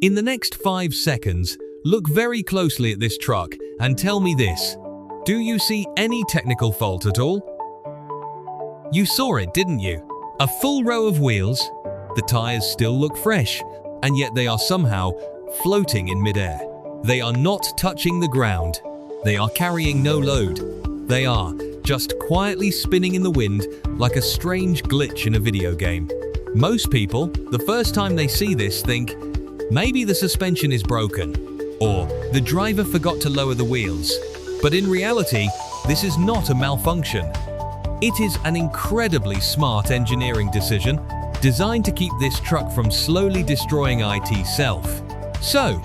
In the next 5 seconds, look very closely at this truck and tell me this. Do you see any technical fault at all? You saw it, didn't you? A full row of wheels. The tires still look fresh, and yet they are somehow floating in midair. They are not touching the ground. They are carrying no load. They are just quietly spinning in the wind like a strange glitch in a video game. Most people, the first time they see this, think, maybe the suspension is broken, or the driver forgot to lower the wheels. But in reality, this is not a malfunction. It is an incredibly smart engineering decision designed to keep this truck from slowly destroying IT self. So,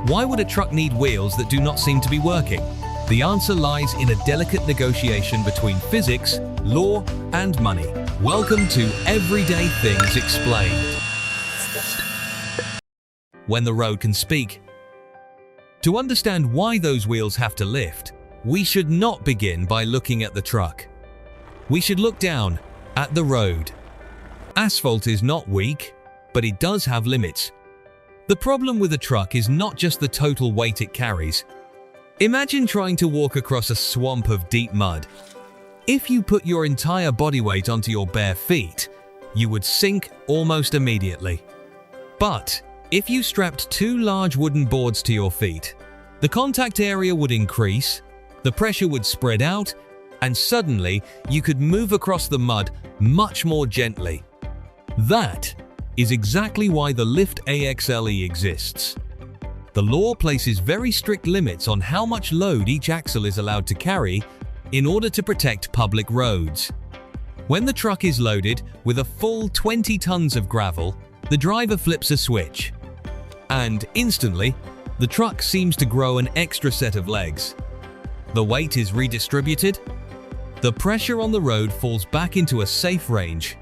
why would a truck need wheels that do not seem to be working? The answer lies in a delicate negotiation between physics, law, and money. Welcome to Everyday Things Explained. When the road can speak. To understand why those wheels have to lift, we should not begin by looking at the truck. We should look down at the road. Asphalt is not weak, but it does have limits. The problem with a truck is not just the total weight it carries. Imagine trying to walk across a swamp of deep mud. If you put your entire body weight onto your bare feet, you would sink almost immediately. But if you strapped 2 large wooden boards to your feet, the contact area would increase, the pressure would spread out, and suddenly you could move across the mud much more gently. That is exactly why the Lift AXLE exists. The law places very strict limits on how much load each axle is allowed to carry in order to protect public roads. When the truck is loaded with a full 20 tons of gravel, the driver flips a switch, and instantly, the truck seems to grow an extra set of legs. The weight is redistributed. The pressure on the road falls back into a safe range.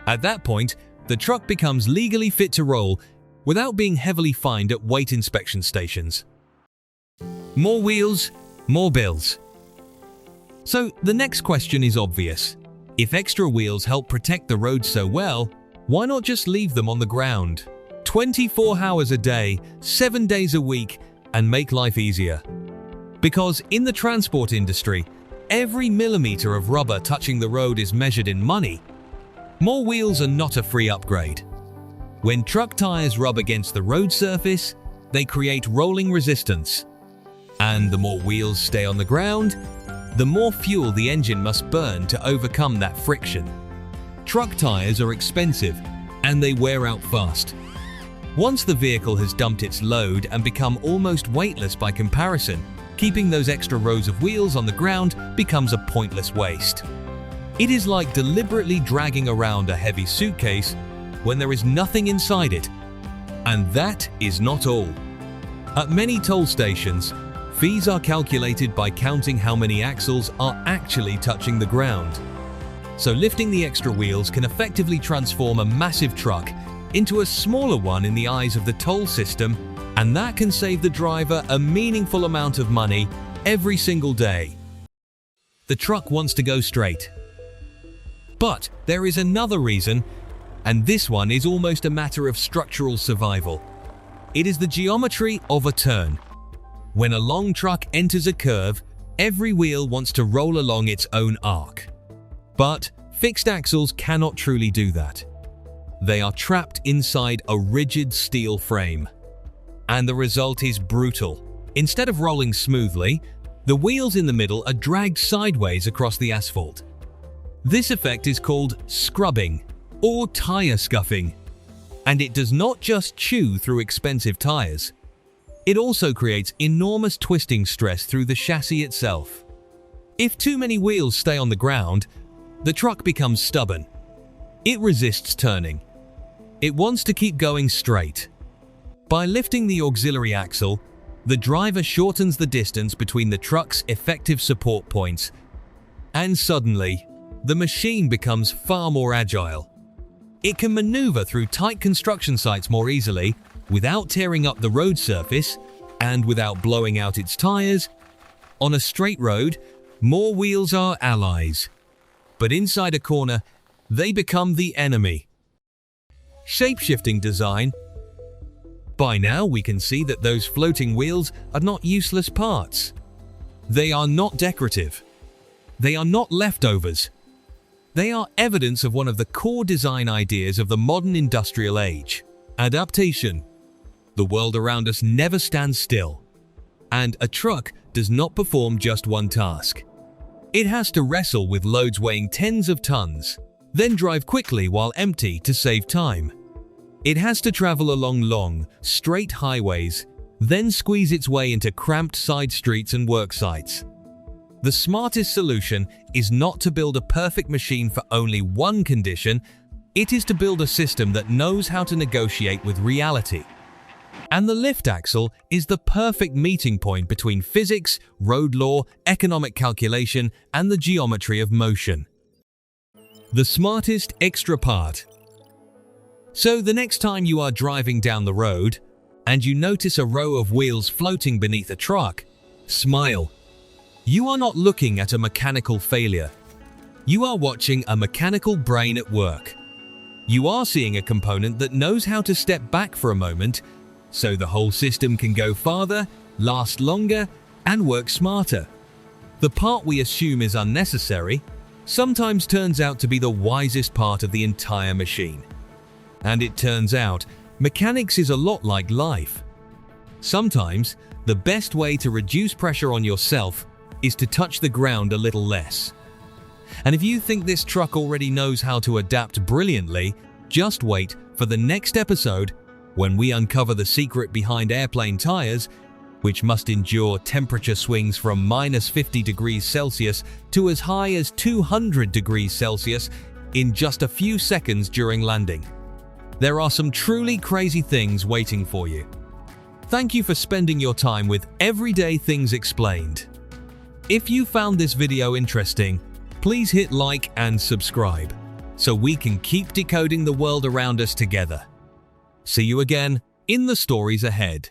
At that point, the truck becomes legally fit to roll without being heavily fined at weight inspection stations. More wheels, more bills. So the next question is obvious. If extra wheels help protect the road so well, why not just leave them on the ground? 24 hours a day, 7 days a week, and make life easier. Because in the transport industry, every millimeter of rubber touching the road is measured in money. More wheels are not a free upgrade. When truck tires rub against the road surface, they create rolling resistance. And the more wheels stay on the ground, the more fuel the engine must burn to overcome that friction. Truck tires are expensive, and they wear out fast. Once the vehicle has dumped its load and become almost weightless by comparison, keeping those extra rows of wheels on the ground becomes a pointless waste. It is like deliberately dragging around a heavy suitcase when there is nothing inside it. And that is not all. At many toll stations, fees are calculated by counting how many axles are actually touching the ground. So lifting the extra wheels can effectively transform a massive truck into a smaller one in the eyes of the toll system, and that can save the driver a meaningful amount of money every single day. The truck wants to go straight. But there is another reason, and this one is almost a matter of structural survival. It is the geometry of a turn. When a long truck enters a curve, every wheel wants to roll along its own arc. But fixed axles cannot truly do that. They are trapped inside a rigid steel frame. And the result is brutal. Instead of rolling smoothly, the wheels in the middle are dragged sideways across the asphalt. This effect is called scrubbing or tire scuffing. And it does not just chew through expensive tires. It also creates enormous twisting stress through the chassis itself. If too many wheels stay on the ground, the truck becomes stubborn. It resists turning. It wants to keep going straight. By lifting the auxiliary axle, the driver shortens the distance between the truck's effective support points, and suddenly, the machine becomes far more agile. It can maneuver through tight construction sites more easily, without tearing up the road surface, and without blowing out its tires. On a straight road, more wheels are allies. But inside a corner, they become the enemy. Shapeshifting design. By now, we can see that those floating wheels are not useless parts. They are not decorative. They are not leftovers. They are evidence of one of the core design ideas of the modern industrial age: adaptation. The world around us never stands still, and a truck does not perform just one task. It has to wrestle with loads weighing tens of tons, then drive quickly while empty to save time. It has to travel along long, straight highways, then squeeze its way into cramped side streets and work sites. The smartest solution is not to build a perfect machine for only one condition. It is to build a system that knows how to negotiate with reality. And the lift axle is the perfect meeting point between physics, road law, economic calculation, and the geometry of motion. The smartest extra part. So the next time you are driving down the road and you notice a row of wheels floating beneath a truck, smile. You are not looking at a mechanical failure. You are watching a mechanical brain at work. You are seeing a component that knows how to step back for a moment so the whole system can go farther, last longer, and work smarter. The part we assume is unnecessary sometimes turns out to be the wisest part of the entire machine. And it turns out, mechanics is a lot like life. Sometimes, the best way to reduce pressure on yourself is to touch the ground a little less. And if you think this truck already knows how to adapt brilliantly, just wait for the next episode when we uncover the secret behind airplane tires, which must endure temperature swings from -50 degrees Celsius to as high as 200 degrees Celsius in just a few seconds during landing. There are some truly crazy things waiting for you. Thank you for spending your time with Everyday Things Explained. If you found this video interesting, please hit like and subscribe so we can keep decoding the world around us together. See you again in the stories ahead.